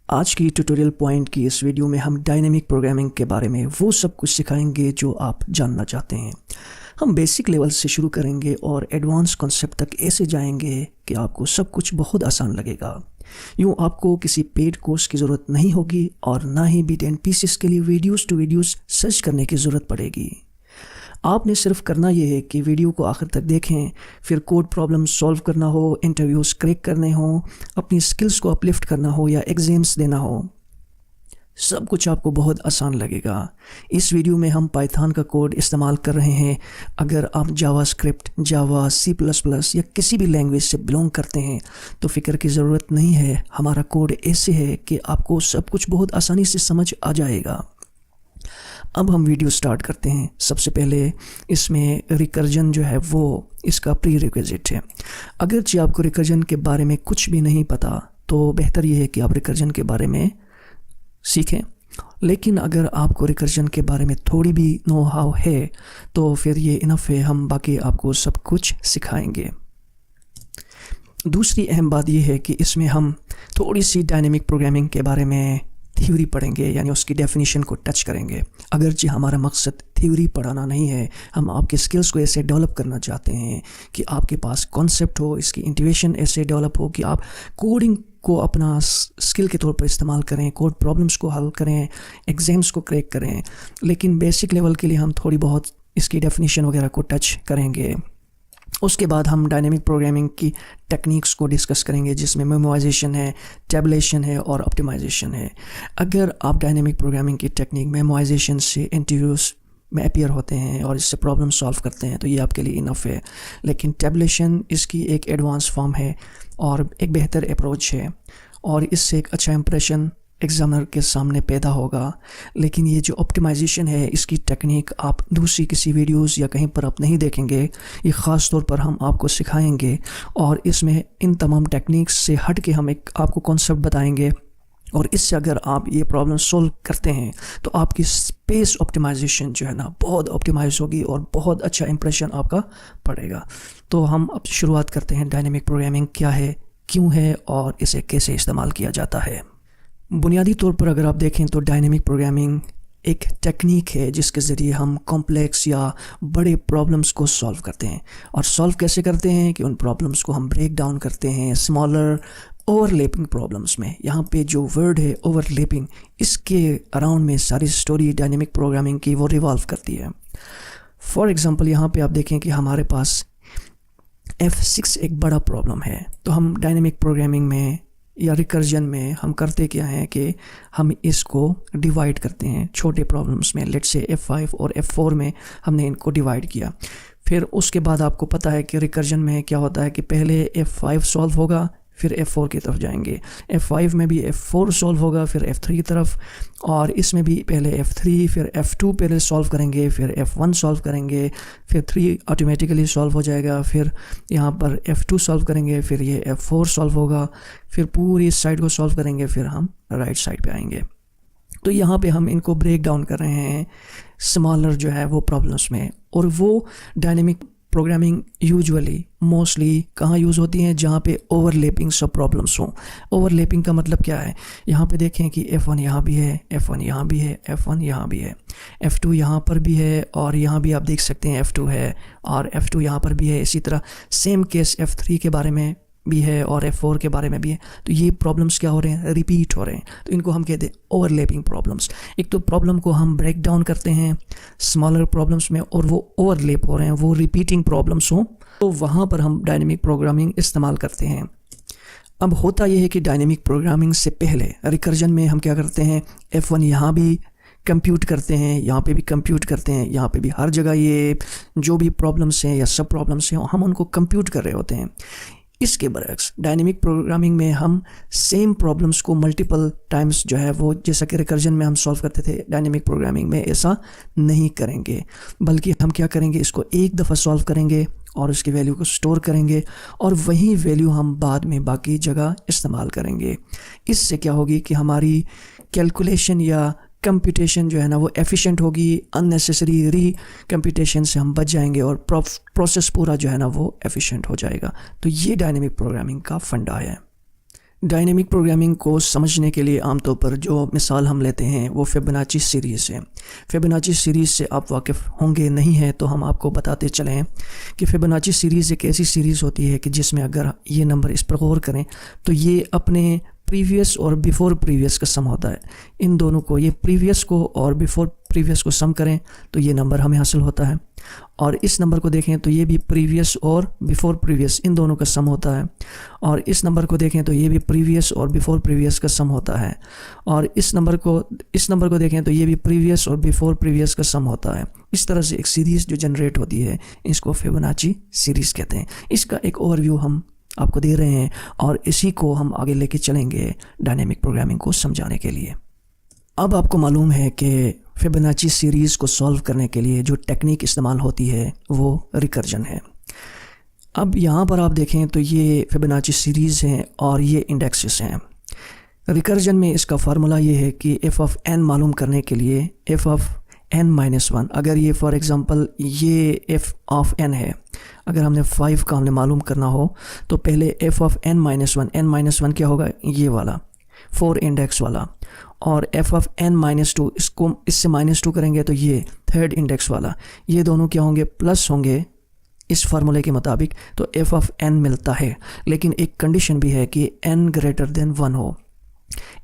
आज की tutorial point की इस वीडियो में हम डायनेमिक प्रोग्रामिंग के बारे में वो सब कुछ सिखाएंगे जो आप जानना चाहते हैं। हम बेसिक लेवल से शुरू करेंगे और एडवांस कॉन्सेप्ट तक ऐसे जाएंगे कि आपको सब कुछ बहुत आसान लगेगा। यूँ आपको किसी पेड कोर्स की ज़रूरत नहीं होगी और ना ही बिट एंड पीसेस के लिए वीडियोस सर्च करने की ज़रूरत पड़ेगी। आपने सिर्फ करना ये है कि वीडियो को आखिर तक देखें, फिर कोड प्रॉब्लम सॉल्व करना हो, इंटरव्यूज़ क्रैक करने हो, अपनी स्किल्स को अपलिफ्ट करना हो या एग्ज़ाम्स देना हो, सब कुछ आपको बहुत आसान लगेगा। इस वीडियो में हम पाइथन का कोड इस्तेमाल कर रहे हैं। अगर आप जावास्क्रिप्ट, जावा, C++ या किसी भी लैंग्वेज से बिलोंग करते हैं तो फ़िक्र की ज़रूरत नहीं है। हमारा कोड ऐसे है कि आपको सब कुछ बहुत आसानी से समझ आ जाएगा। अब हम वीडियो स्टार्ट करते हैं। सबसे पहले इसमें रिकर्जन जो है वो इसका प्री रिक्विजिट है। अगरचे आपको रिकर्जन के बारे में कुछ भी नहीं पता तो बेहतर ये है कि आप रिकर्जन के बारे में सीखें, लेकिन अगर आपको रिकर्जन के बारे में थोड़ी भी नो हाउ है तो फिर ये इनफ है, हम बाकी आपको सब कुछ सिखाएंगे। दूसरी अहम बात यह है कि इसमें हम थोड़ी सी डायनेमिक प्रोग्रामिंग के बारे में थ्योरी पढ़ेंगे, यानी उसकी डेफिनेशन को टच करेंगे। अगरचे हमारा मकसद थ्योरी पढ़ाना नहीं है, हम आपके स्किल्स को ऐसे डेवलप करना चाहते हैं कि आपके पास कॉन्सेप्ट हो, इसकी इंटीग्रेशन ऐसे डेवलप हो कि आप कोडिंग को अपना स्किल के तौर पर इस्तेमाल करें, कोड प्रॉब्लम्स को हल करें, एग्ज़ाम्स को क्रैक करें। लेकिन बेसिक लेवल के लिए हम थोड़ी बहुत इसकी डेफिनेशन वगैरह को टच करेंगे। उसके बाद हम डायनेमिक प्रोग्रामिंग की टेक्निक्स को डिस्कस करेंगे, जिसमें मेमोराइजेशन है, टैबुलेशन है और ऑप्टिमाइजेशन है। अगर आप डायनेमिक प्रोग्रामिंग की टेक्निक मेमोराइजेशन से इंटरव्यूज़ में अपीयर होते हैं और इससे प्रॉब्लम सॉल्व करते हैं तो ये आपके लिए इनफ है। लेकिन टैबुलेशन इसकी एक एडवांस फॉर्म है और एक बेहतर अप्रोच है और इससे एक अच्छा इंप्रेशन एग्जामिनर के सामने पैदा होगा। लेकिन ये जो ऑप्टिमाइजेशन है, इसकी टेक्निक आप दूसरी किसी वीडियोस या कहीं पर आप नहीं देखेंगे। ये ख़ास तौर पर हम आपको सिखाएंगे और इसमें इन तमाम टेक्निक्स से हट के हम एक आपको कॉन्सेप्ट बताएंगे और इससे अगर आप ये प्रॉब्लम सॉल्व करते हैं तो आपकी स्पेस ऑप्टिमाइजेशन जो है ना बहुत ऑप्टिमाइज होगी और बहुत अच्छा इंप्रेशन आपका पड़ेगा। तो हम अब शुरुआत करते हैं। डायनेमिक प्रोग्रामिंग क्या है, क्यों है और इसे कैसे इस्तेमाल किया जाता है। बुनियादी तौर पर अगर आप देखें तो डायनेमिक प्रोग्रामिंग एक टेक्निक है जिसके ज़रिए हम कॉम्प्लेक्स या बड़े प्रॉब्लम्स को सॉल्व करते हैं। और सॉल्व कैसे करते हैं कि उन प्रॉब्लम्स को हम ब्रेक डाउन करते हैं स्मॉलर ओवरलैपिंग प्रॉब्लम्स में। यहाँ पे जो वर्ड है ओवरलैपिंग, इसके अराउंड में सारी स्टोरी डायनेमिक प्रोग्रामिंग की वो रिवॉल्व करती है। फॉर एग्ज़ाम्पल यहाँ पे आप देखें कि हमारे पास F6 एक बड़ा प्रॉब्लम है, तो हम डायनेमिक प्रोग्रामिंग में या रिकर्जन में हम करते क्या हैं कि हम इसको डिवाइड करते हैं छोटे प्रॉब्लम्स में। लेट्स से F5 और F4 में हमने इनको डिवाइड किया। फिर उसके बाद आपको पता है कि रिकर्जन में क्या होता है कि पहले F5 सॉल्व होगा, फिर F4 की तरफ जाएंगे। F5 में भी F4 सॉल्व होगा, फिर F3 की तरफ, और इसमें भी पहले F3 फिर F2 पहले सॉल्व करेंगे, फिर F1 सॉल्व करेंगे, फिर 3 ऑटोमेटिकली सॉल्व हो जाएगा, फिर यहाँ पर F2 सॉल्व करेंगे, फिर ये F4 सॉल्व होगा, फिर पूरी इस साइड को सॉल्व करेंगे, फिर हम राइट साइड पे आएंगे। तो यहाँ पे हम इनको ब्रेक डाउन कर रहे हैं स्मॉलर जो है वो प्रॉब्लम्स में। और वो डायनेमिक प्रोग्रामिंग यूजुअली मोस्टली कहाँ यूज़ होती हैं, जहाँ पे ओवरलैपिंग सब प्रॉब्लम्स हों। ओवरलैपिंग का मतलब क्या है, यहाँ पे देखें कि F1 यहाँ भी है, F1 यहाँ भी है, F1 यहाँ भी है, F2 यहाँ पर भी है और यहाँ भी आप देख सकते हैं F2 है और F2 यहाँ पर भी है। इसी तरह सेम केस F3 के बारे में भी है और F4 के बारे में भी है। तो ये प्रॉब्लम्स क्या हो रहे हैं, रिपीट हो रहे हैं, तो इनको हम कहते हैं ओवरलैपिंग प्रॉब्लम्स। एक तो प्रॉब्लम को हम ब्रेक डाउन करते हैं स्मॉलर प्रॉब्लम्स में और वो ओवरलैप हो रहे हैं, वो रिपीटिंग प्रॉब्लम्स हों, तो वहाँ पर हम डायनेमिक प्रोग्रामिंग इस्तेमाल करते हैं। अब होता यह है कि डायनेमिक प्रोग्रामिंग से पहले रिकर्जन में हम क्या करते हैं, F1 यहाँ भी कंप्यूट करते हैं, यहाँ पे भी कंप्यूट करते हैं, यहाँ पे भी, हर जगह ये जो भी प्रॉब्लम्स हैं या सब प्रॉब्लम्स हैं हम उनको कंप्यूट कर रहे होते हैं। इसके बरक्स डायनेमिक प्रोग्रामिंग में हम सेम प्रॉब्लम्स को मल्टीपल टाइम्स जो है वो, जैसा कि रिकर्जन में हम सॉल्व करते थे, डायनेमिक प्रोग्रामिंग में ऐसा नहीं करेंगे, बल्कि हम क्या करेंगे, इसको एक दफ़ा सॉल्व करेंगे और उसकी वैल्यू को स्टोर करेंगे और वही वैल्यू हम बाद में बाकी जगह इस्तेमाल करेंगे। इससे क्या होगी कि हमारी कैलकुलेशन या कंप्यूटेशन जो है ना वो एफिशिएंट होगी, अननेसेसरी री कंप्यूटेशन से हम बच जाएंगे और प्रोसेस पूरा जो है ना वो एफिशिएंट हो जाएगा। तो ये डायनेमिक प्रोग्रामिंग का फंडा है। डायनेमिक प्रोग्रामिंग को समझने के लिए आमतौर पर जो मिसाल हम लेते हैं वो फिबोनाची सीरीज़ है। फिबोनाची सीरीज़ से आप वाकिफ़ होंगे नहीं हैं तो हम आपको बताते चलें कि फिबोनाची सीरीज़ एक ऐसी सीरीज़ होती है कि जिसमें अगर ये नंबर इस पर गौर करें तो ये अपने प्रीवियस और बिफ़ोर प्रीवियस का सम होता है। इन दोनों को, ये प्रीवियस को और बिफ़ोर प्रीवियस को सम करें तो ये नंबर हमें हासिल होता है। और इस नंबर को देखें तो ये भी प्रीवियस और बिफ़ोर प्रीवियस इन दोनों का सम होता है। और इस नंबर को देखें तो ये भी प्रीवियस और बिफ़ोर प्रीवियस का सम होता है। और इस नंबर को देखें तो ये भी प्रीवियस और बिफ़ोर प्रीवियस का सम होता है। इस तरह से एक सीरीज़ जो जनरेट होती है इसको फिबोनाची सीरीज़ कहते हैं। इसका एक ओवरव्यू हम आपको दे रहे हैं और इसी को हम आगे लेके चलेंगे डायनेमिक प्रोग्रामिंग को समझाने के लिए। अब आपको मालूम है कि फिबोनाची सीरीज़ को सॉल्व करने के लिए जो टेक्निक इस्तेमाल होती है वो रिकर्जन है। अब यहाँ पर आप देखें तो ये फिबोनाची सीरीज़ हैं और ये इंडेक्सेस हैं। रिकर्जन में इसका फार्मूला ये है कि एफ ऑफ एन मालूम करने के लिए एफ ऑफ n-1, अगर ये फॉर एग्ज़ाम्पल ये f ऑफ n है, अगर हमने 5 का हमने मालूम करना हो तो पहले f ऑफ n-1 क्या होगा, ये वाला 4 इंडेक्स वाला, और f ऑफ n-2 इसको इससे -2 करेंगे तो ये 3rd इंडेक्स वाला, ये दोनों क्या होंगे, प्लस होंगे इस फार्मूले के मुताबिक, तो f ऑफ n मिलता है। लेकिन एक कंडीशन भी है कि n ग्रेटर देन 1 हो।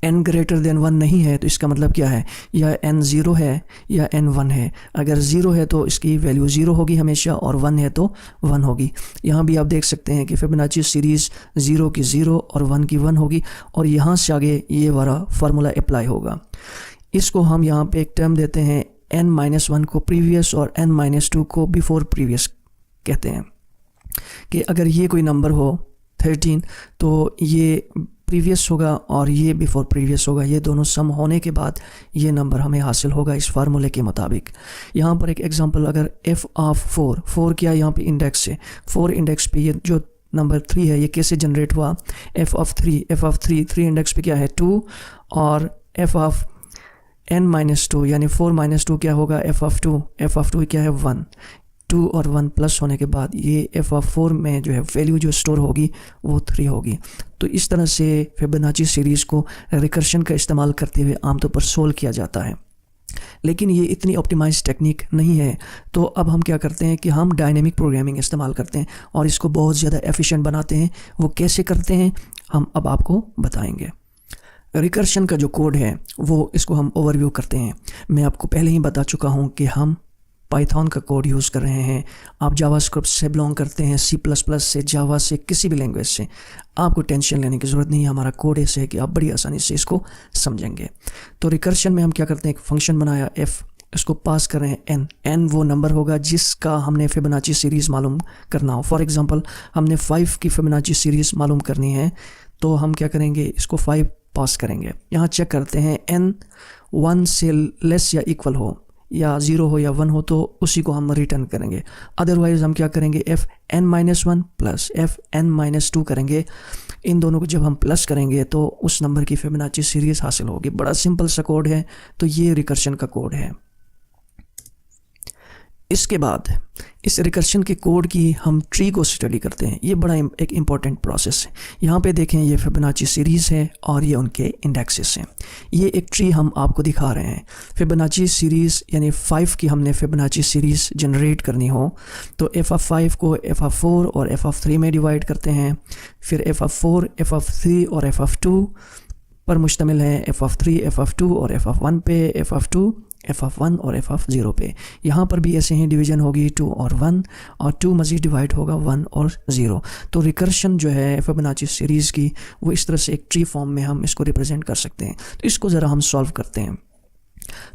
n ग्रेटर देन 1 नहीं है तो इसका मतलब क्या है, या n 0 है या n 1 है। अगर 0 है तो इसकी वैल्यू 0 होगी हमेशा, और 1 है तो 1 होगी। यहाँ भी आप देख सकते हैं कि फिबोनाची सीरीज़ 0 की 0 और 1 की 1 होगी, और यहाँ से आगे ये वाला फार्मूला अप्लाई होगा। इसको हम यहाँ पे एक टर्म देते हैं n-1 को प्रीवियस और n-2 को बिफोर प्रीवियस कहते हैं। कि अगर ये कोई नंबर हो 13 तो ये प्रीवियस होगा और ये बिफोर प्रीवियस होगा, ये दोनों सम होने के बाद ये नंबर हमें हासिल होगा इस फार्मूले के मुताबिक। यहाँ पर एक एग्जांपल, अगर f ऑफ 4 क्या यहाँ पे इंडेक्स है, 4 इंडेक्स पे ये जो नंबर 3 है ये कैसे जनरेट हुआ, f ऑफ 3 इंडेक्स पे क्या है 2, और f ऑफ n-2 यानी 4-2 क्या होगा, f ऑफ 2 क्या है 1, 2 और 1 प्लस होने के बाद ये f ऑफ 4 में जो है वैल्यू जो स्टोर होगी वो 3 होगी। तो इस तरह से फिबोनाची सीरीज़ को रिकर्शन का इस्तेमाल करते हुए आमतौर पर सोल्व किया जाता है। लेकिन ये इतनी ऑप्टिमाइज टेक्निक नहीं है, तो अब हम क्या करते हैं कि हम डायनेमिक प्रोग्रामिंग इस्तेमाल करते हैं और इसको बहुत ज़्यादा एफिशिएंट बनाते हैं। वो कैसे करते हैं हम अब आपको बताएंगे। रिकर्शन का जो कोड है वो इसको हम ओवरव्यू करते हैं। मैं आपको पहले ही बता चुका हूँ कि हम पाइथन का कोड यूज़ कर रहे हैं। आप जावास्क्रिप्ट से बिलोंग करते हैं, C++ से, जावा से, किसी भी लैंग्वेज से, आपको टेंशन लेने की ज़रूरत नहीं है। हमारा कोड ऐसे है कि आप बड़ी आसानी से इसको समझेंगे। तो रिकर्शन में हम क्या करते हैं, एक फंक्शन बनाया f, इसको पास कर रहे हैं n वो नंबर होगा जिसका हमने फिबोनाची सीरीज़ मालूम करना हो। फॉर एग्ज़ाम्पल हमने 5 की फिबोनाची सीरीज़ मालूम करनी है तो हम क्या करेंगे, इसको 5 पास करेंगे। यहाँ चेक करते हैं n 1 से लेस या इक्वल हो, या 0 हो या 1 हो, तो उसी को हम रिटर्न करेंगे। अदरवाइज़ हम क्या करेंगे, fn-1 प्लस fn-2 करेंगे। इन दोनों को जब हम प्लस करेंगे तो उस नंबर की फिबोनाची सीरीज़ हासिल होगी। बड़ा सिंपल सा कोड है। तो ये रिकर्शन का कोड है। इसके बाद इस रिकर्शन के कोड की हम ट्री को स्टडी करते हैं। ये बड़ा एक इम्पॉर्टेंट प्रोसेस है। यहाँ पे देखें, ये फिबोनाची सीरीज़ है और ये उनके इंडेक्सेस हैं। ये एक ट्री हम आपको दिखा रहे हैं। फिबोनाची सीरीज़ यानी 5 की हमने फिबोनाची सीरीज़ जनरेट करनी हो तो f ऑफ 5 को f ऑफ 4 और f ऑफ 3 में डिवाइड करते हैं। फिर f ऑफ 4, f ऑफ 3 और f ऑफ 2 पर मुश्तमिल है, f ऑफ 3, f ऑफ 2 और f ऑफ 1 पे, f ऑफ 2, f ऑफ 1 और f ऑफ 0 पे। यहाँ पर भी ऐसे ही डिवीज़न होगी 2 और 1, और 2 मज़ीद डिवाइड होगा 1 और 0। तो रिकर्शन जो है फिबोनाची सीरीज़ की वो इस तरह से एक ट्री फॉर्म में हम इसको रिप्रेजेंट कर सकते हैं। तो इसको ज़रा हम सॉल्व करते हैं।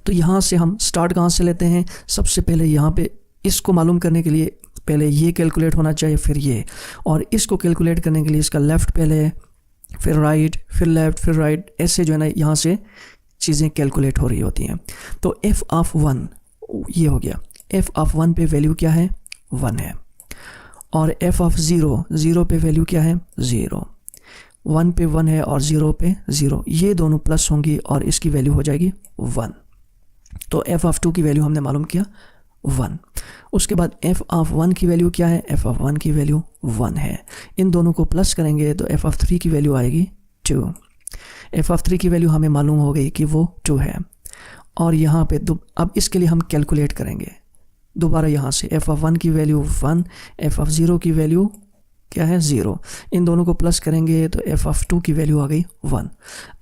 तो यहाँ से हम स्टार्ट कहाँ से लेते हैं, सबसे पहले यहाँ पे इसको मालूम करने के लिए पहले ये कैलकुलेट होना चाहिए, फिर ये, और इसको कैलकुलेट करने के लिए इसका लेफ़्ट पहले, फिर राइट, फिर लेफ़्ट, फिर राइट, ऐसे जो है ना यहाँ से चीज़ें कैलकुलेट हो रही होती हैं। तो f ऑफ 1 ये हो गया, f ऑफ 1 पे वैल्यू क्या है 1 है, और f ऑफ 0 पे वैल्यू क्या है 0, 1 पे 1 है और 0 पे 0, ये दोनों प्लस होंगी और इसकी वैल्यू हो जाएगी 1। तो f ऑफ 2 की वैल्यू हमने मालूम किया 1। उसके बाद f ऑफ 1 की वैल्यू क्या है, f ऑफ 1 की वैल्यू 1 है। इन दोनों को प्लस करेंगे तो f ऑफ 3 की वैल्यू आएगी 2। एफ ऑफ 3 की वैल्यू हमें मालूम हो गई कि वो 2 है। और यहाँ पे अब इसके लिए हम कैलकुलेट करेंगे दोबारा यहाँ से। एफ ऑफ 1 की वैल्यू 1, एफ ऑफ 0 की वैल्यू क्या है 0। इन दोनों को प्लस करेंगे तो एफ ऑफ 2 की वैल्यू आ गई 1।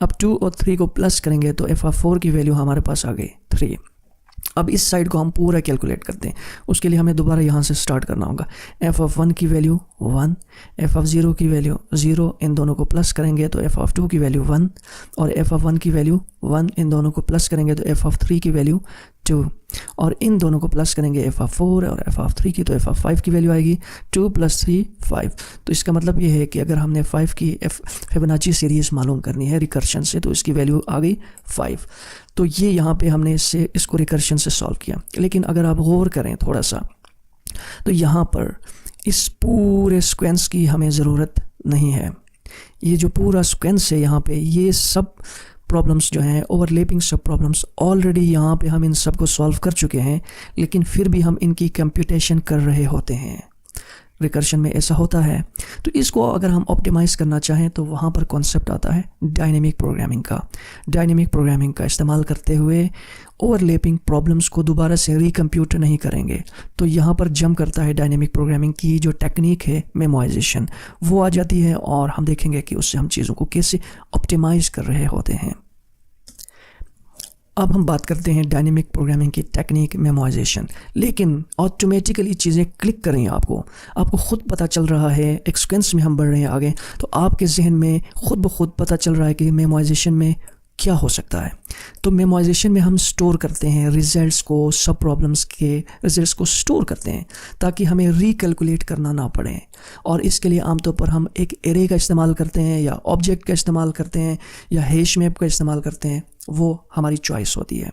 अब 2 और 3 को प्लस करेंगे तो एफ ऑफ 4 की वैल्यू हमारे पास आ गई 3। अब इस साइड को हम पूरा कैलकुलेट करते हैं। उसके लिए हमें दोबारा यहाँ से स्टार्ट करना होगा। एफ ऑफ 1 की वैल्यू 1, एफ ऑफ 0 की वैल्यू 0, इन दोनों को प्लस करेंगे तो एफ ऑफ 2 की वैल्यू 1 और एफ ऑफ 1 की वैल्यू 1, इन दोनों को प्लस करेंगे तो एफ ऑफ 3 की वैल्यू 2 और इन दोनों को प्लस करेंगे एफ ऑफ 4 और एफ ऑफ 3 की, तो एफ ऑफ 5 की वैल्यू आएगी 2 + 3 5। तो इसका मतलब ये है कि अगर हमने 5 की फिबोनाची सीरीज़ मालूम करनी है रिकर्शन से तो इसकी वैल्यू आ गई 5। तो ये यहाँ पे हमने इसको रिकर्शन से सॉल्व किया। लेकिन अगर आप गौर करें थोड़ा सा तो यहाँ पर इस पूरे सीक्वेंस की हमें ज़रूरत नहीं है। ये जो पूरा सीक्वेंस है यहाँ पे, ये सब प्रॉब्लम्स जो हैं ओवरलैपिंग सब प्रॉब्लम्स ऑलरेडी यहाँ पे हम इन सब को सॉल्व कर चुके हैं, लेकिन फिर भी हम इनकी कंप्यूटेशन कर रहे होते हैं। रिकर्शन में ऐसा होता है। तो इसको अगर हम ऑप्टिमाइज़ करना चाहें तो वहाँ पर कॉन्सेप्ट आता है डायनेमिक प्रोग्रामिंग का। डायनेमिक प्रोग्रामिंग का इस्तेमाल करते हुए ओवरलैपिंग प्रॉब्लम्स को दोबारा से रिकम्प्यूट नहीं करेंगे। तो यहाँ पर जंप करता है डायनेमिक प्रोग्रामिंग की जो टेक्निक है मेमोराइजेशन, वो आ जाती है और हम देखेंगे कि उससे हम चीज़ों को कैसे ऑप्टिमाइज़ कर रहे होते हैं। अब हम बात करते हैं डायनेमिक प्रोग्रामिंग की टेक्निक मेमोराइजेशन। लेकिन ऑटोमेटिकली चीज़ें क्लिक कर रही हैं, आपको खुद पता चल रहा है, एक सीक्वेंस में हम बढ़ रहे हैं आगे, तो आपके जहन में खुद ब खुद पता चल रहा है कि मेमोराइजेशन में क्या हो सकता है। तो मेमोराइजेशन में हम स्टोर करते हैं रिजल्ट्स को, सब प्रॉब्लम्स के रिजल्ट्स को स्टोर करते हैं ताकि हमें रिकैलकुलेट करना ना पड़े। और इसके लिए आमतौर पर हम एक एरे का इस्तेमाल करते हैं या ऑब्जेक्ट का इस्तेमाल करते हैं या हैश मैप का इस्तेमाल करते हैं, वो हमारी चॉइस होती है।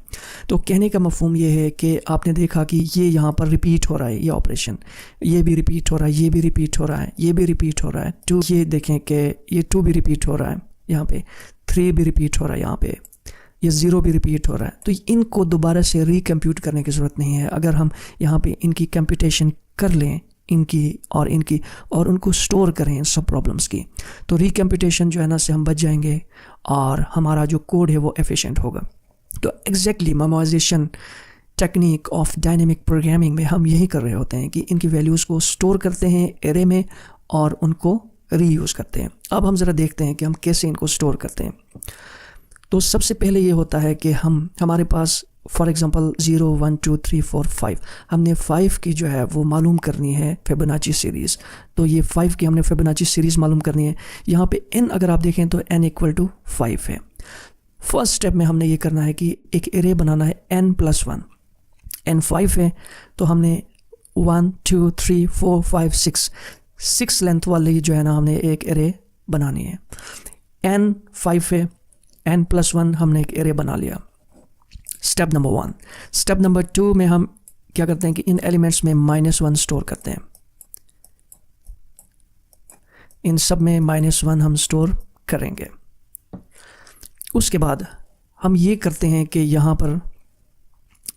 तो कहने का मफहूम ये है कि आपने देखा कि ये यहाँ पर रिपीट हो रहा है, ये ऑपरेशन, ये भी रिपीट हो रहा है, ये भी रिपीट हो रहा है, ये भी रिपीट हो रहा है। 2 ये देखें कि ये 2 भी रिपीट हो रहा है, यहाँ पे 3 भी रिपीट हो रहा है, यहाँ पे ये 0 भी रिपीट हो रहा है। तो इनको दोबारा से रिकम्प्यूट करने की ज़रूरत नहीं है। अगर हम यहाँ पे इनकी कंप्यूटेशन कर लें, इनकी और उनको स्टोर करें सब प्रॉब्लम्स की, तो रिकम्प्यूटेशन जो है ना से हम बच जाएंगे और हमारा जो कोड है वो एफिशिएंट होगा। तो exactly memorisation technique of dynamic programming में हम यही कर रहे होते हैं कि इनकी वैल्यूज़ को स्टोर करते हैं एरे में और उनको रीयूज़ करते हैं। अब हम ज़रा देखते हैं कि हम कैसे इनको स्टोर करते हैं। तो सबसे पहले ये होता है कि हमारे पास फॉर एग्जांपल 0 1 2 3 4 5, हमने 5 की जो है वो मालूम करनी है फिबोनाची सीरीज़। तो ये 5 की हमने फिबोनाची सीरीज़ मालूम करनी है। यहाँ पे n अगर आप देखें तो n = 5 है। फर्स्ट स्टेप में हमने ये करना है कि एक एरे बनाना है n + 1। n 5 है तो हमने 1 2 3 4 5 6 लेंथ वाली जो है ना हमने एक एरे बनानी है। n 5 है, n + 1 हमने एक एरे बना लिया। Step number 1। स्टेप नंबर 2 में हम क्या करते हैं कि इन एलिमेंट्स में -1 स्टोर करते हैं। इन सब में -1 हम स्टोर करेंगे। उसके बाद हम ये करते हैं कि यहाँ पर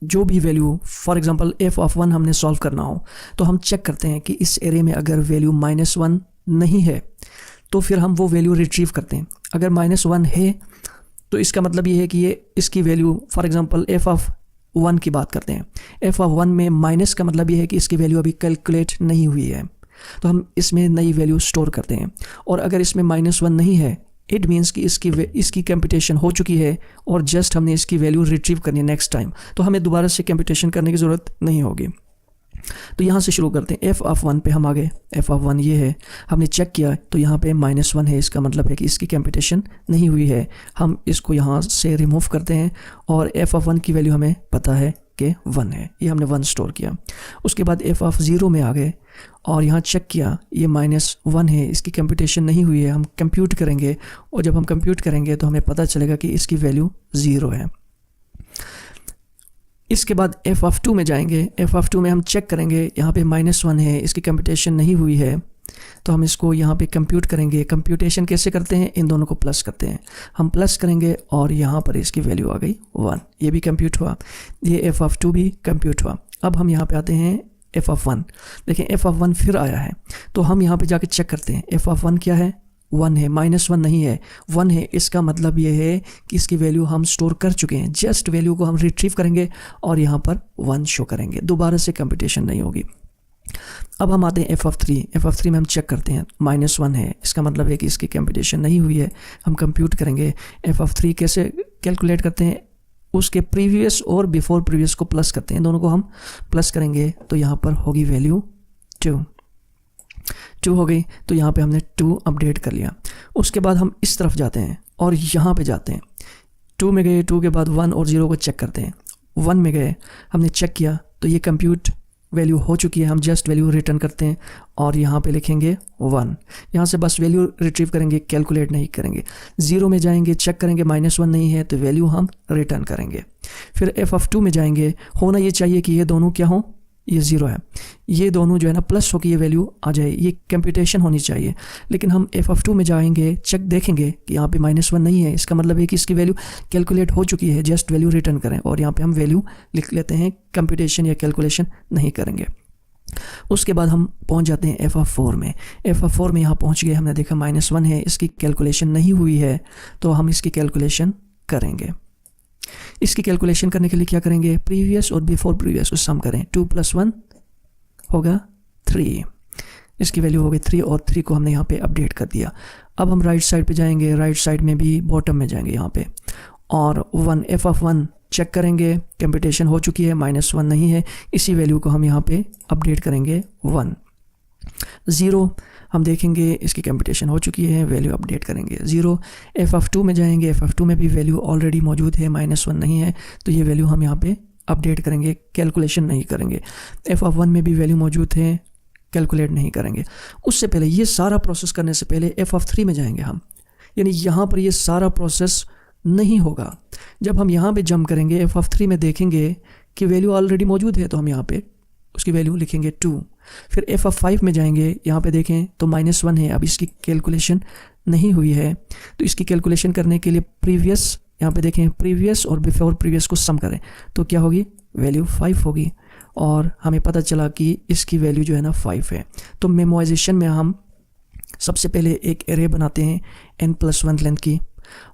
जो भी value, for example f of 1 हमने सॉल्व करना हो तो हम चेक करते हैं कि इस एरे में अगर वैल्यू -1 नहीं है तो फिर हम वो वैल्यू रिट्रीव करते हैं। अगर -1 है तो इसका मतलब ये है कि ये इसकी value, for example f of 1 की बात करते हैं, f ऑफ 1 में माइनस का मतलब ये है कि इसकी वैल्यू अभी कैलकुलेट नहीं हुई है, तो हम इसमें नई वैल्यू स्टोर करते हैं। और अगर इसमें -1 नहीं है, इट मीन्स कि इसकी कंप्यूटेशन हो चुकी है और जस्ट हमने इसकी वैल्यू रिट्रीव करनी है नेक्स्ट टाइम, तो हमें दोबारा से कंप्यूटेशन करने की ज़रूरत नहीं होगी। तो यहाँ से शुरू करते हैं। f ऑफ 1 पे हम आ गए। f ऑफ 1 ये है, हमने चेक किया तो यहाँ पे -1 है, इसका मतलब है कि इसकी कंप्यूटेशन नहीं हुई है। हम इसको यहाँ से रिमूव करते हैं और f ऑफ 1 की वैल्यू हमें पता है कि 1 है, ये हमने 1 स्टोर किया। उसके बाद f ऑफ 0 में आ गए और यहाँ चेक किया, ये -1 है, इसकी कंप्यूटेशन नहीं हुई है। हम कंप्यूट करेंगे और जब हम कंप्यूट करेंगे तो हमें पता चलेगा कि इसकी वैल्यू 0 है। इसके बाद f ऑफ 2 में जाएंगे। f ऑफ 2 में हम चेक करेंगे, यहाँ पे -1 है, इसकी कंप्यूटेशन नहीं हुई है, तो हम इसको यहाँ पे कंप्यूट करेंगे। कंप्यूटेशन कैसे करते हैं, इन दोनों को प्लस करते हैं। हम प्लस करेंगे और यहाँ पर इसकी वैल्यू आ गई 1, ये भी कंप्यूट हुआ, ये f ऑफ 2 भी कंप्यूट हुआ। अब हम यहाँ पे आते हैं f ऑफ 1। देखें f ऑफ 1 फिर आया है, तो हम यहाँ पे जाके चेक करते हैं f ऑफ 1 क्या है, 1 है, -1 नहीं है, 1 है। इसका मतलब ये है कि इसकी वैल्यू हम स्टोर कर चुके हैं। जस्ट वैल्यू को हम रिट्रीव करेंगे और यहाँ पर 1 शो करेंगे, दोबारा से कंप्यूटेशन नहीं होगी। अब हम आते हैं f(3) में हम चेक करते हैं -1 है, इसका मतलब है कि इसकी कंप्यूटेशन नहीं हुई है। हम कंप्यूट करेंगे। f(3) कैसे कैलकुलेट करते हैं, उसके प्रीवियस और बिफोर प्रीवियस को प्लस करते हैं, दोनों को हम प्लस करेंगे तो यहाँ पर होगी वैल्यू 2 हो गई। तो यहाँ पे हमने 2 अपडेट कर लिया। उसके बाद हम इस तरफ जाते हैं और यहाँ पे जाते हैं, 2 में गए, 2 के बाद 1 और 0 को चेक करते हैं। 1 में गए, हमने चेक किया तो ये कंप्यूट वैल्यू हो चुकी है। हम जस्ट वैल्यू रिटर्न करते हैं और यहाँ पे लिखेंगे 1। यहाँ से बस वैल्यू रिट्रीव करेंगे, कैलकुलेट नहीं करेंगे। 0 में जाएंगे, चेक करेंगे -1 नहीं है तो वैल्यू हम रिटर्न करेंगे। फिर f(2) में जाएंगे, होना ये चाहिए कि ये दोनों क्या हो, ये 0 है, ये दोनों जो है ना प्लस होकर ये वैल्यू आ जाए, ये कंप्यूटेशन होनी चाहिए। लेकिन हम f(2) में जाएंगे, चेक देखेंगे कि यहाँ पे -1 नहीं है, इसका मतलब है कि इसकी वैल्यू कैलकुलेट हो चुकी है, जस्ट वैल्यू रिटर्न करें और यहाँ पे हम वैल्यू लिख लेते हैं, कंप्यूटेशन या कैलकुलेशन नहीं करेंगे। उसके बाद हम पहुँच जाते हैं f(4) में। f(4) में यहाँ पहुँच गए, हमने देखा -1 है, इसकी कैलकुलेशन नहीं हुई है तो हम इसकी कैलकुलेशन करेंगे। इसकी कैलकुलेशन करने के लिए क्या करेंगे, प्रीवियस और बिफोर प्रीवियस को सम करें। 2 + 1 होगा 3, इसकी वैल्यू हो गई 3 और 3 को हमने यहाँ पे अपडेट कर दिया। अब हम राइट साइड पे जाएंगे, राइट साइड में भी बॉटम में जाएंगे यहाँ पे और 1 f(1) चेक करेंगे, कंप्यूटेशन हो चुकी है, -1 नहीं है, इसी वैल्यू को हम यहाँ पे अपडेट करेंगे 1। 0 हम देखेंगे इसकी कंप्यूटेशन हो चुकी है, वैल्यू अपडेट करेंगे 0। f(2) में जाएंगे, f(2) में भी वैल्यू ऑलरेडी मौजूद है, -1 नहीं है तो ये वैल्यू हम यहाँ पे अपडेट करेंगे, कैलकुलेशन नहीं करेंगे। f(1) में भी वैल्यू मौजूद है, कैलकुलेट नहीं करेंगे। उससे पहले ये सारा प्रोसेस करने से पहले f(3) में जाएंगे हम, यानी यहाँ पर ये सारा प्रोसेस नहीं होगा। जब हम यहाँ पे जंप करेंगे, f(3) में देखेंगे कि वैल्यू ऑलरेडी मौजूद है तो हम यहाँ पे उसकी वैल्यू लिखेंगे 2। फिर f(5) में जाएंगे, यहाँ पे देखें तो -1 है, अब इसकी कैलकुलेशन नहीं हुई है तो इसकी कैलकुलेशन करने के लिए प्रीवियस, यहाँ पे देखें प्रीवियस और बिफोर प्रीवियस को सम करें तो क्या होगी, वैल्यू 5 होगी और हमें पता चला कि इसकी वैल्यू जो है ना 5 है। तो मेमोराइजेशन में हम सबसे पहले एक एरे बनाते हैं n+1 लेंथ की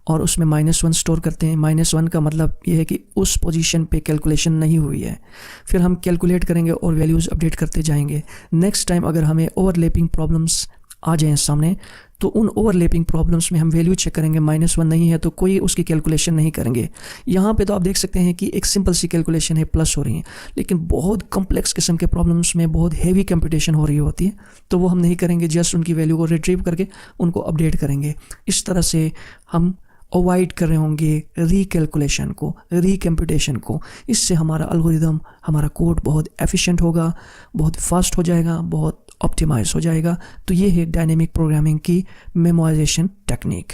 और उसमें -1 स्टोर करते हैं। -1 का मतलब ये है कि उस पोजीशन पे कैलकुलेशन नहीं हुई है। फिर हम कैलकुलेट करेंगे और वैल्यूज़ अपडेट करते जाएंगे। नेक्स्ट टाइम अगर हमें ओवरलैपिंग प्रॉब्लम्स आ जाएं सामने तो उन ओवरलैपिंग प्रॉब्लम्स में हम वैल्यू चेक करेंगे, -1 नहीं है तो कोई उसकी कैलकुलेशन नहीं करेंगे। यहाँ पे तो आप देख सकते हैं कि एक सिंपल सी कैलकुलेशन है, प्लस हो रही है, लेकिन बहुत कॉम्प्लेक्स किस्म के प्रॉब्लम्स में बहुत हैवी कंप्यूटेशन हो रही होती है तो वो हम नहीं करेंगे, जस्ट उनकी वैल्यू को रिट्रीव करके उनको अपडेट करेंगे। इस तरह से हम अवॉइड कर रहे होंगे रीकैलकुलेशन को, रीकम्प्यूटेशन को। इससे हमारा एल्गोरिदम, हमारा कोड बहुत एफिशिएंट होगा, बहुत फास्ट हो जाएगा, बहुत ऑप्टिमाइज हो जाएगा। तो ये है डायनेमिक प्रोग्रामिंग की मेमोराइजेशन टेक्निक।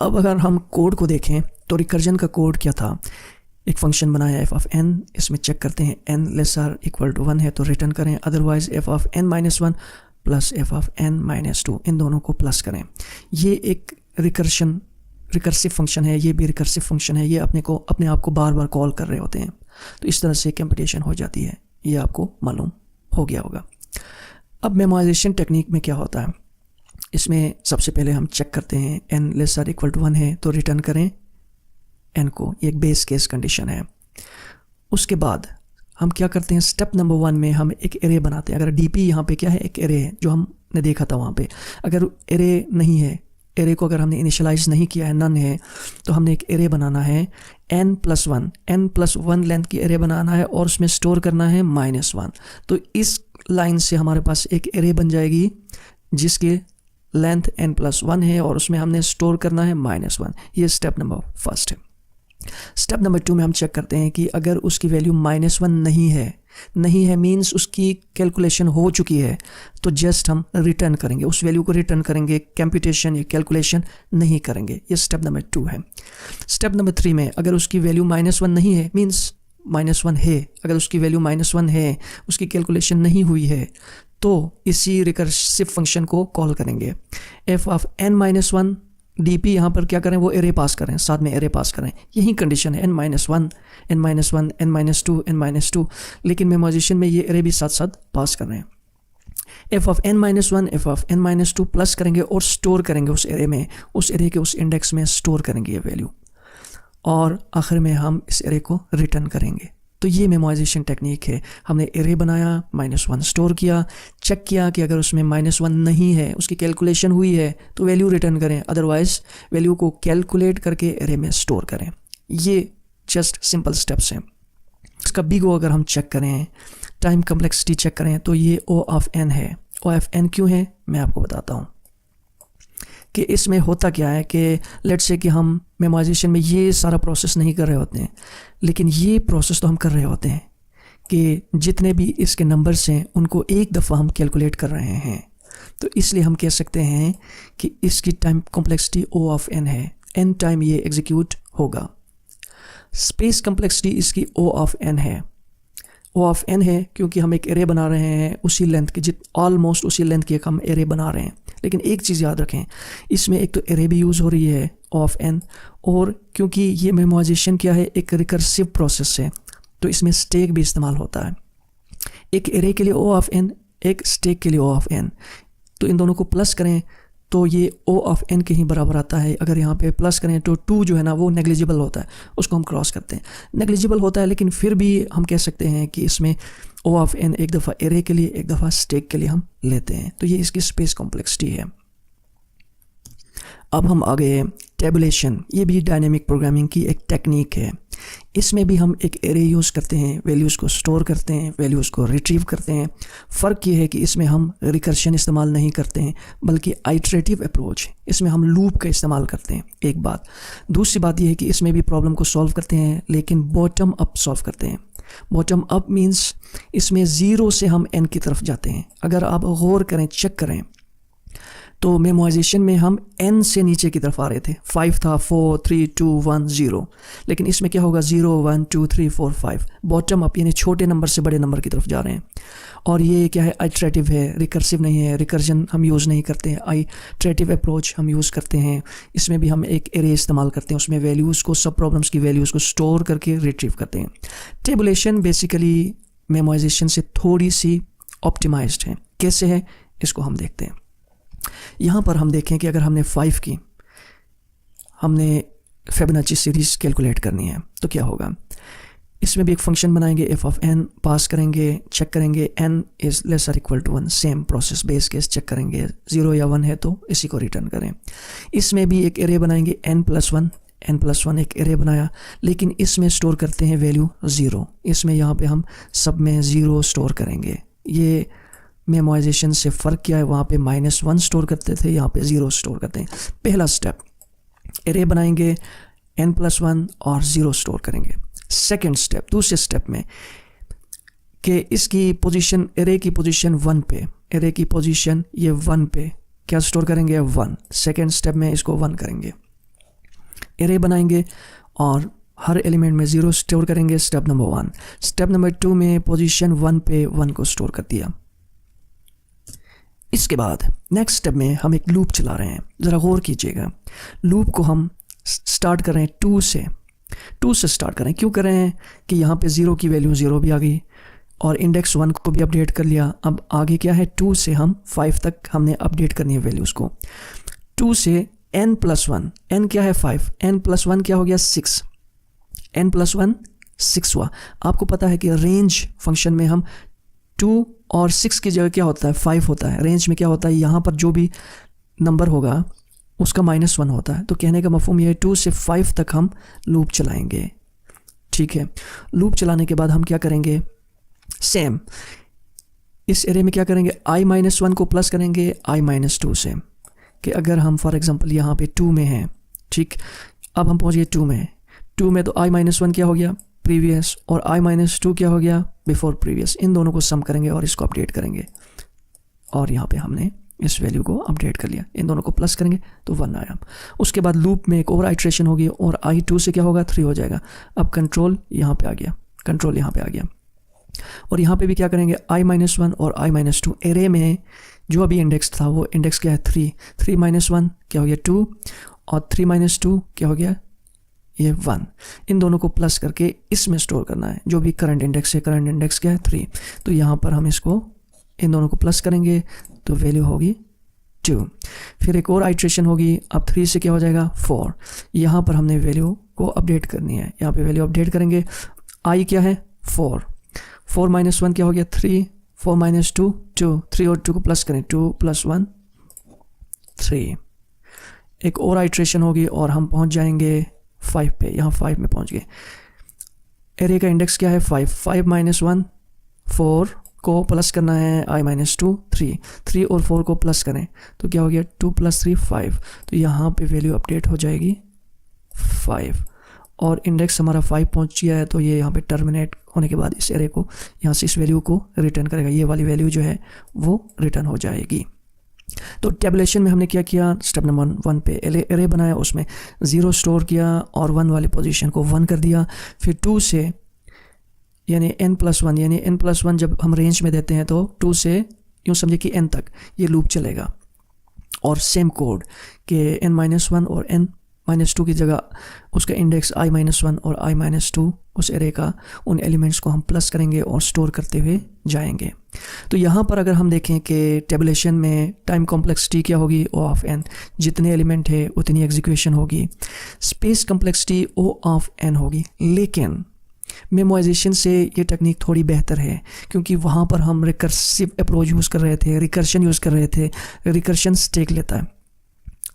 अब अगर हम कोड को देखें तो रिकर्जन का कोड क्या था, एक फंक्शन बनाया f(n), इसमें चेक करते हैं n <= 1 है तो रिटर्न करें, अदरवाइज f(n-1) प्लस f(n-2) इन दोनों को प्लस करें। ये एक रिकर्सिव फंक्शन है, ये भी रिकर्सिव फंक्शन है, ये अपने आप को बार बार कॉल कर रहे होते हैं। तो इस तरह से कंप्यूटेशन हो जाती है, ये आपको मालूम हो गया होगा। अब मेमोराइजेशन टेक्निक में क्या होता है, इसमें सबसे पहले हम चेक करते हैं n <= 1 है तो रिटर्न करें n को, ये एक बेस केस कंडीशन है। उसके बाद हम क्या करते हैं, स्टेप नंबर 1 में हम एक एरे बनाते हैं। अगर dp यहाँ पे क्या है, एक एरे है जो हमने देखा था वहाँ पे। अगर एरे नहीं है, एरे को अगर हमने इनिशियलाइज नहीं किया है, नन है, तो हमने एक एरे बनाना है n+1 लेंथ की एरे बनाना है और उसमें स्टोर करना है -1। तो इस लाइन से हमारे पास एक एरे बन जाएगी जिसकी लेंथ n+1 है और उसमें हमने स्टोर करना है -1। ये स्टेप नंबर 1 है। स्टेप नंबर 2 में हम चेक करते हैं कि अगर उसकी वैल्यू -1 नहीं है मीन्स उसकी कैलकुलेशन हो चुकी है तो जस्ट हम रिटर्न करेंगे, उस वैल्यू को रिटर्न करेंगे, कंप्यूटेशन या कैलकुलेशन नहीं करेंगे। ये स्टेप नंबर 2 है। स्टेप नंबर 3 में अगर उसकी वैल्यू -1 नहीं है मीन्स -1 है, अगर उसकी वैल्यू -1 है, उसकी कैलकुलेशन नहीं हुई है तो इसी रिकर्सिव फंक्शन को कॉल करेंगे। f(n-1) dp यहाँ पर क्या करें, वो एरे पास करें, साथ में एरे पास करें। यही कंडीशन है n-1, n-1, n-2, n-2, लेकिन मेमोराइजेशन में ये एरे भी साथ साथ पास कर रहे हैं। F of N minus one, F of N minus two plus करेंगे और स्टोर करेंगे उस एरे में, उस एरे के उस इंडेक्स में स्टोर करेंगे ये वैल्यू, और आखिर में हम इस एरे को रिटर्न करेंगे। तो ये मेमोराइजेशन टेक्निक है। हमने एरे बनाया, -1 स्टोर किया, चेक किया कि अगर उसमें -1 नहीं है, उसकी कैलकुलेशन हुई है तो वैल्यू रिटर्न करें, अदरवाइज वैल्यू को कैलकुलेट करके एरे में स्टोर करें। ये जस्ट सिंपल स्टेप्स हैं। इसका बिग ओ अगर हम चेक करें, टाइम कम्प्लेक्सिटी चेक करें, तो ये O ऑफ n है। O ऑफ n क्यों है मैं आपको बताता हूँ कि इसमें होता क्या है कि लेट्स से कि हम मेमोराइजेशन में ये सारा प्रोसेस नहीं कर रहे होते हैं, लेकिन ये प्रोसेस तो हम कर रहे होते हैं कि जितने भी इसके नंबर्स हैं उनको एक दफ़ा हम कैलकुलेट कर रहे हैं। तो इसलिए हम कह सकते हैं कि इसकी time complexity O of n है, n टाइम ये एग्जीक्यूट होगा। स्पेस कॉम्प्लेक्सिटी इसकी O ऑफ n है। O ऑफ n है क्योंकि हम एक एरे बना रहे हैं उसी लेंथ की, ऑलमोस्ट उसी लेंथ की एक हम एरे बना रहे हैं। लेकिन एक चीज़ याद रखें, इसमें एक तो एरे भी यूज़ हो रही है O ऑफ n, और क्योंकि ये मेमोराइजेशन क्या है, एक रिकर्सिव प्रोसेस है, तो इसमें स्टैक भी इस्तेमाल होता है। एक एरे के लिए O ऑफ n, एक स्टैक के लिए O ऑफ n, तो इन दोनों को प्लस करें तो ये O ऑफ n के ही बराबर आता है। अगर यहाँ पे प्लस करें तो 2 जो है ना वो नेग्लिजिबल होता है, उसको हम क्रॉस करते हैं, नेग्लिजिबल होता है, लेकिन फिर भी हम कह सकते हैं कि इसमें O ऑफ n एक दफ़ा एरे के लिए, एक दफ़ा स्टैक के लिए हम लेते हैं। तो ये इसकी स्पेस कॉम्प्लेक्सिटी है। अब हम आगे टेबुलेशन, ये भी डायनेमिक प्रोग्रामिंग की एक टेक्निक है। इसमें भी हम एक एरे यूज़ करते हैं, वैल्यूज़ को स्टोर करते हैं, वैल्यूज़ को रिट्रीव करते हैं। फ़र्क ये है कि इसमें हम रिकर्शन इस्तेमाल नहीं करते हैं, बल्कि आइटरेटिव अप्रोच, इसमें हम लूप का इस्तेमाल करते हैं। एक बात। दूसरी बात यह है कि इसमें भी प्रॉब्लम को सॉल्व करते हैं, लेकिन बॉटम अप सॉल्व करते हैं। बॉटम अप मीन्स इसमें 0 से हम n की तरफ जाते हैं। अगर आप गौर करें, चेक करें, तो मेमोराइजेशन में हम n से नीचे की तरफ आ रहे थे। 5 था, 4 3 2 1 0, लेकिन इसमें क्या होगा 0 1 2 3 4 5, बॉटम अप, यानी छोटे नंबर से बड़े नंबर की तरफ जा रहे हैं। और ये क्या है, आइटरेटिव है, रिकर्सिव नहीं है। रिकर्जन हम यूज़ नहीं करते हैं, आइटरेटिव अप्रोच हम यूज़ करते हैं। इसमें भी हम एक एरे इस्तेमाल करते हैं, उसमें वैल्यूज़ को, सब प्रॉब्लम्स की वैल्यूज़ को स्टोर करके रिट्रीव करते हैं। टेबुलेशन बेसिकली मेमोराइजेशन से थोड़ी सी ऑप्टिमाइज्ड है। कैसे है इसको हम देखते हैं। यहाँ पर हम देखें कि अगर हमने 5 की, हमने फिबोनाची सीरीज़ कैलकुलेट करनी है तो क्या होगा। इसमें भी एक फंक्शन बनाएंगे, f ऑफ n पास करेंगे, चेक करेंगे n इज़ लेस और equal to 1, same process, base case check करेंगे, 0 या 1 है तो इसी को रिटर्न करें। इसमें भी एक एरे बनाएंगे n+1 एक एरे बनाया, लेकिन इसमें स्टोर करते हैं वैल्यू 0। इसमें यहाँ पे हम सब में 0 स्टोर करेंगे। ये मेमोराइजेशन से फ़र्क क्या है, वहाँ पे -1 स्टोर करते थे, यहाँ पे 0 स्टोर करते हैं। पहला स्टेप, एरे बनाएंगे, n+1 और 0 स्टोर करेंगे। सेकेंड स्टेप, दूसरे स्टेप में कि इसकी पोजीशन, एरे की पोजीशन 1 पे, एरे की पोजीशन ये 1 पे क्या स्टोर करेंगे, 1। सेकेंड स्टेप में इसको 1 करेंगे, एरे बनाएंगे और हर एलिमेंट में 0 स्टोर करेंगे, स्टेप नंबर 1। स्टेप नंबर 2 में पोजीशन 1 पे 1 को स्टोर कर दिया। इसके बाद नेक्स्ट स्टेप में हम एक लूप चला रहे हैं, ज़रा गौर कीजिएगा। लूप को हम स्टार्ट कर रहे हैं 2 से स्टार्ट करें। क्यों कर रहे हैं कि यहाँ पे 0 की वैल्यू 0 भी आ गई और इंडेक्स 1 को भी अपडेट कर लिया। अब आगे क्या है, 2 से हम 5 तक हमने अपडेट करनी है वैल्यूज़ को। 2 से n+1, n क्या है 5, n+1 क्या हो गया 6, n+1 6 हुआ। आपको पता है कि रेंज फंक्शन में हम 2 और 6 की जगह क्या होता है, 5 होता है। रेंज में क्या होता है, यहाँ पर जो भी नंबर होगा उसका -1 होता है। तो कहने का मफहूम यह है 2 से 5 तक हम लूप चलाएंगे। ठीक है, लूप चलाने के बाद हम क्या करेंगे, सेम इस एरे में क्या करेंगे, i-1 को प्लस करेंगे i-2 से, कि अगर हम फॉर एग्जांपल यहाँ पे 2 में हैं, ठीक, अब हम पहुँच गए 2 में तो i-1 क्या हो गया, प्रीवियस, और i-2 क्या हो गया, बिफोर प्रीवियस। इन दोनों को सम करेंगे और इसको अपडेट करेंगे, और यहाँ पे हमने इस वैल्यू को अपडेट कर लिया। इन दोनों को प्लस करेंगे तो 1 आया। उसके बाद लूप में एक और आइट्रेशन होगी और i2 से क्या होगा, 3 हो जाएगा। अब कंट्रोल यहाँ पे आ गया, और यहाँ पे भी क्या करेंगे, i-1 और i-2। एरे में जो अभी इंडेक्स था वो इंडेक्स क्या है 3 -1 क्या हो गया 2, और 3 - 2 क्या हो गया ये 1। इन दोनों को प्लस करके इसमें स्टोर करना है जो भी करंट इंडेक्स है। करंट इंडेक्स क्या है 3, तो यहाँ पर हम इसको इन दोनों को प्लस करेंगे तो वैल्यू होगी 2। फिर एक और आइट्रेशन होगी, अब 3 से क्या हो जाएगा 4। यहाँ पर हमने वैल्यू को अपडेट करनी है, यहाँ पे वैल्यू अपडेट करेंगे। आई क्या है 4, 4 - 1 क्या हो गया 3, 4 - 2 2, 3 और 2 को प्लस करें 2 + 1 3। एक और आइट्रेशन होगी और हम पहुँच जाएंगे 5 पे, यहाँ 5 में पहुँच गए। एरे का इंडेक्स क्या है 5, 5 - 1 4 को प्लस करना है I - 2 3, 3 और 4 को प्लस करें तो क्या हो गया 2 + 3 5। तो यहाँ पे वैल्यू अपडेट हो जाएगी 5 और इंडेक्स हमारा 5 पहुँच गया है। तो ये यहाँ पे टर्मिनेट होने के बाद इस एरे को यहाँ से इस वैल्यू को रिटर्न करेगा, ये वाली वैल्यू जो है वो रिटर्न हो जाएगी। तो टेबुलेशन में हमने क्या किया, स्टेप नंबर 1 पे एरे बनाया, उसमें 0 स्टोर किया और 1 वाली पोजीशन को 1 कर दिया। फिर 2 से यानी n+1 यानी n+1 जब हम रेंज में देते हैं तो 2 से यूँ समझे कि n तक ये लूप चलेगा। और सेम कोड के n-1 और n-2 की जगह उसका इंडेक्स I-1 और I-2 उस एरे का उन एलिमेंट्स को हम प्लस करेंगे और स्टोर करते हुए जाएंगे। तो यहाँ पर अगर हम देखें कि टेबुलेशन में टाइम कॉम्प्लेक्सिटी क्या होगी O ऑफ n, जितने एलिमेंट है उतनी एग्जीक्यूशन होगी। Space complexity O of n होगी, लेकिन मेमोराइजेशन से ये टेक्निक थोड़ी बेहतर है क्योंकि वहाँ पर हम रिकर्सिव अप्रोच यूज़ कर रहे थे, रिकर्शन यूज़ कर रहे थे। रिकर्शन स्टेक लेता है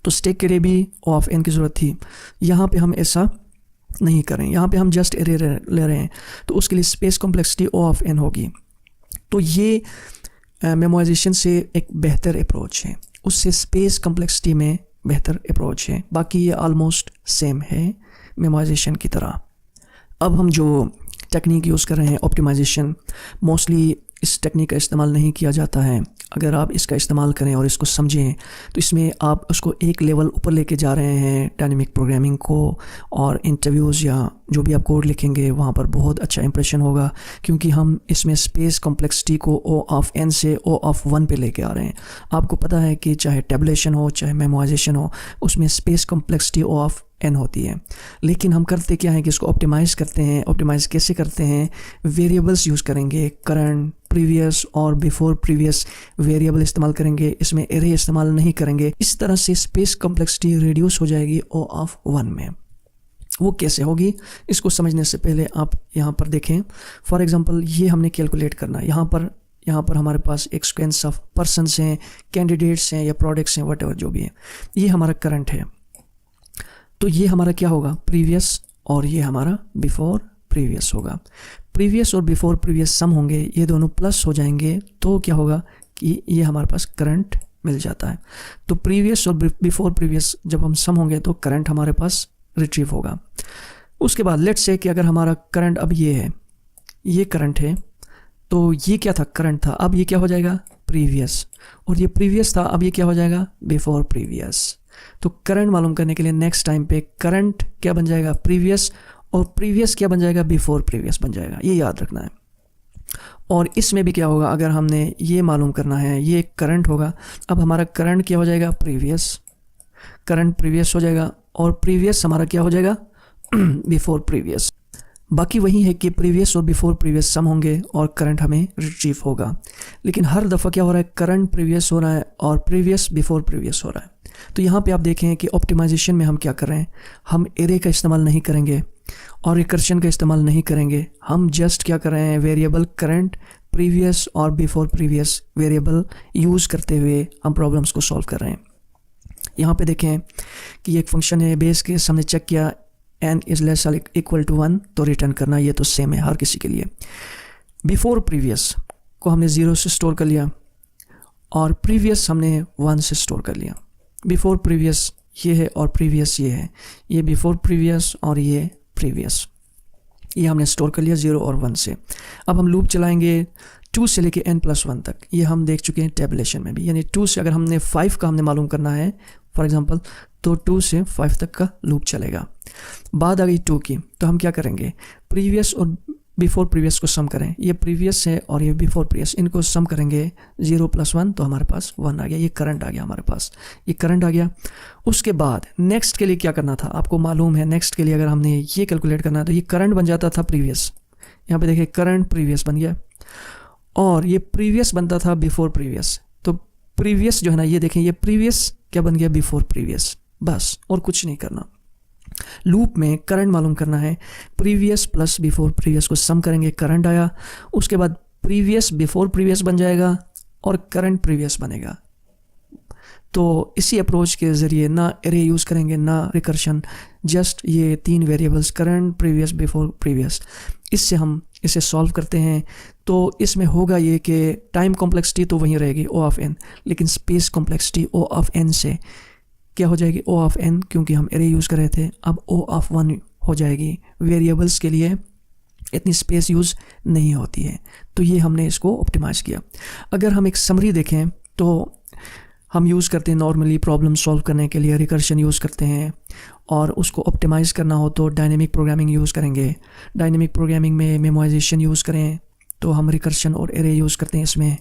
तो स्टेक के लिए भी O ऑफ n की ज़रूरत थी। यहाँ पे हम ऐसा नहीं करें, यहाँ पे हम जस्ट एरे ले रहे हैं तो उसके लिए space complexity O of n होगी। तो ये मेमोराइजेशन से एक बेहतर अप्रोच है, उससे स्पेस कॉम्प्लेक्सिटी में बेहतर अप्रोच है। बाकी ये ऑलमोस्ट सेम है मेमोराइजेशन की तरह। अब हम जो टेक्निक यूज़ कर रहे हैं ऑप्टिमाइजेशन, मोस्टली इस टेक्निक का इस्तेमाल नहीं किया जाता है। अगर आप इसका इस्तेमाल करें और इसको समझें तो इसमें आप उसको एक लेवल ऊपर लेके जा रहे हैं डायनेमिक प्रोग्रामिंग को, और इंटरव्यूज़ या जो भी आप कोड लिखेंगे वहाँ पर बहुत अच्छा इंप्रेशन होगा क्योंकि हम इसमें स्पेस कॉम्प्लेक्सिटी को O ऑफ n से O ऑफ 1 पे लेके आ रहे हैं। आपको पता है कि चाहे टेबुलेशन हो चाहे मेमोराइजेशन हो उसमें space complexity O of n होती है, लेकिन हम करते क्या है कि इसको ऑप्टिमाइज़ करते हैं। ऑप्टिमाइज़ कैसे करते हैं, वेरिएबल्स यूज़ करेंगे, करंट, प्रीवियस और बिफोर प्रीवियस वेरिएबल इस्तेमाल करेंगे, इसमें एरे इस्तेमाल नहीं करेंगे। इस तरह से स्पेस कॉम्प्लेक्सिटी रिड्यूस हो जाएगी O ऑफ 1 में। वो कैसे होगी, इसको समझने से पहले आप यहाँ पर देखें। फॉर एग्जांपल ये हमने कैलकुलेट करना है, यहाँ पर हमारे पास एक सीक्वेंस ऑफ पर्सन्स हैं, कैंडिडेट्स हैं या प्रोडक्ट्स हैं, व्हाटएवर जो भी है। ये हमारा करंट है तो ये हमारा क्या होगा प्रीवियस, और ये हमारा बिफोर प्रीवियस होगा। प्रीवियस और बिफोर प्रीवियस सम होंगे, ये दोनों प्लस हो जाएंगे तो क्या होगा कि ये हमारे पास करंट मिल जाता है। तो प्रीवियस और बिफोर प्रीवियस जब हम सम होंगे तो करंट हमारे पास रिट्रीव होगा। उसके बाद लेट्स से कि अगर हमारा करंट अब ये है, ये करंट है, तो ये क्या था करंट था, अब ये क्या हो जाएगा प्रीवियस, और ये प्रीवियस था, अब ये क्या हो जाएगा बिफोर प्रीवियस। तो करंट मालूम करने के लिए नेक्स्ट टाइम पे करंट क्या बन जाएगा प्रीवियस, और प्रीवियस क्या बन जाएगा बिफोर प्रीवियस बन जाएगा, ये याद रखना है। और इसमें भी क्या होगा, अगर हमने ये मालूम करना है, ये करंट होगा, अब हमारा करंट क्या हो जाएगा प्रीवियस, करंट प्रीवियस हो जाएगा, और प्रीवियस हमारा क्या हो जाएगा बिफोर प्रीवियस। बाकी वही है कि प्रीवियस और बिफोर प्रीवियस सम होंगे और करंट हमें रिट्रीव होगा। लेकिन हर दफ़ा क्या हो रहा है, करंट प्रीवियस हो रहा है और प्रीवियस बिफोर प्रीवियस हो रहा है। तो यहाँ पे आप देखें कि ऑप्टिमाइजेशन में हम क्या कर रहे हैं, हम एरे का इस्तेमाल नहीं करेंगे और रिकर्शन का इस्तेमाल नहीं करेंगे। हम जस्ट क्या कर रहे हैं, वेरिएबल करंट, प्रीवियस और बिफोर प्रीवियस वेरिएबल यूज़ करते हुए हम प्रॉब्लम्स को सॉल्व कर रहे हैं। यहाँ पे देखें कि एक फंक्शन है बेस केस, हमने चेक किया n is less equal to 1 तो रिटर्न करना, ये तो सेम है हर किसी के लिए। बिफोर प्रीवियस को हमने 0 से स्टोर कर लिया और प्रीवियस हमने 1 से स्टोर कर लिया। बिफोर प्रीवियस ये है और प्रीवियस ये है, ये बिफोर प्रीवियस और ये प्रीवियस, ये हमने स्टोर कर लिया 0 और 1 से। अब हम लूप चलाएंगे 2 से लेके n+1 तक, ये हम देख चुके हैं टेबुलेशन में भी। यानी 2 से अगर हमने 5 का हमने मालूम करना है फॉर एग्जांपल, तो 2 से 5 तक का लूप चलेगा। बाद आ गई 2 की, तो हम क्या करेंगे, प्रीवियस और बिफोर प्रीवियस को सम करें। ये प्रीवियस है और ये बिफोर प्रीवियस, इनको सम करेंगे 0 + 1 तो हमारे पास 1 आ गया। ये करंट आ गया हमारे पास, ये करंट आ गया। उसके बाद नेक्स्ट के लिए क्या करना था, आपको मालूम है नेक्स्ट के लिए अगर हमने ये कैलकुलेट करना है तो ये करंट बन जाता था प्रीवियस। यहाँ पे देखिए करंट प्रीवियस बन गया, और ये प्रीवियस बनता था बिफोर प्रीवियस। तो प्रीवियस जो है ना, ये देखें, ये प्रीवियस क्या बन गया, बिफोर प्रीवियस, बस और कुछ नहीं करना। लूप में करंट मालूम करना है, प्रीवियस प्लस बिफोर प्रीवियस को सम करेंगे, करंट आया, उसके बाद प्रीवियस बिफोर प्रीवियस बन जाएगा और करंट प्रीवियस बनेगा। तो इसी अप्रोच के ज़रिए ना एरे यूज़ करेंगे ना रिकर्शन, जस्ट ये 3 variables current, previous, before, previous, इससे हम इसे सॉल्व करते हैं। तो इसमें होगा ये कि टाइम कॉम्प्लेक्सिटी तो वहीं रहेगी O ऑफ n, लेकिन space complexity O of n से क्या हो जाएगी, O ऑफ n, क्योंकि हम एरे यूज़ कर रहे थे, अब O ऑफ 1 हो जाएगी। वेरिएबल्स के लिए इतनी स्पेस यूज़ नहीं होती है, तो ये हमने इसको ऑप्टिमाइज़ किया। अगर हम एक समरी देखें तो हम यूज़ करते हैं नॉर्मली प्रॉब्लम सॉल्व करने के लिए रिकर्शन यूज़ करते हैं, और उसको ऑप्टिमाइज़ करना हो तो डायनेमिक प्रोग्रामिंग यूज़ करेंगे। डायनेमिक प्रोग्रामिंग में मेमोराइजेशन यूज़ करें तो हम रिकर्शन और एरे यूज़ करते हैं इसमें।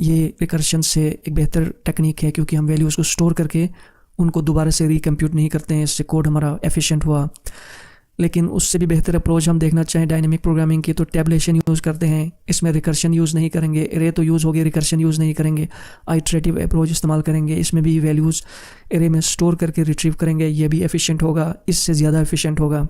ये रिकर्शन से एक बेहतर टेक्निक है, क्योंकि हम वैल्यूज़ को स्टोर करके उनको दोबारा से रिकम्प्यूट नहीं करते हैं, इससे कोड हमारा एफिशिएंट हुआ। लेकिन उससे भी बेहतर अप्रोच हम देखना चाहें डायनेमिक प्रोग्रामिंग की तो टैबुलेशन यूज़ करते हैं, इसमें रिकर्शन यूज़ नहीं करेंगे। एरे तो यूज़ हो गया, रिकर्शन यूज़ नहीं करेंगे, आइटरेटिव अप्रोच इस्तेमाल करेंगे। इसमें भी वैल्यूज़ एरे में स्टोर करके रिट्रीव करेंगे, ये भी एफिशिएंट होगा, इससे ज़्यादा एफिशिएंट होगा।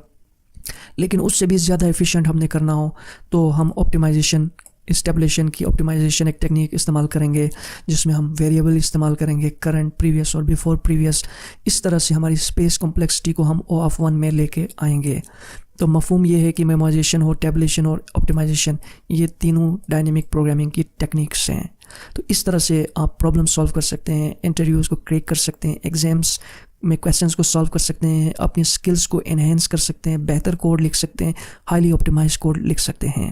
लेकिन उससे भी ज़्यादा एफिशिएंट हमने करना हो तो हम ऑप्टिमाइजेशन, स्टेबलेशन की ऑप्टिमाइजेशन एक टेक्निक इस्तेमाल करेंगे, जिसमें हम वेरिएबल इस्तेमाल करेंगे, करंट, प्रीवियस और बिफोर प्रीवियस। इस तरह से हमारी स्पेस कॉम्प्लेक्सिटी को हम O ऑफ 1 में लेके आएंगे। तो मफहूम ये है कि मेमोराइजेशन हो, टैबुलेशन और ऑप्टिमाइजेशन, ये तीनों डायनेमिक प्रोग्रामिंग की टेक्निक्स हैं। तो इस तरह से आप प्रॉब्लम सॉल्व कर सकते हैं, इंटरव्यूज़ को क्रैक कर सकते हैं, एग्जाम्स में क्वेश्चंस को सॉल्व कर सकते हैं, अपनी स्किल्स को एनहेंस कर सकते हैं, बेहतर कोड लिख सकते हैं, हाईली ऑप्टिमाइज्ड कोड लिख सकते हैं।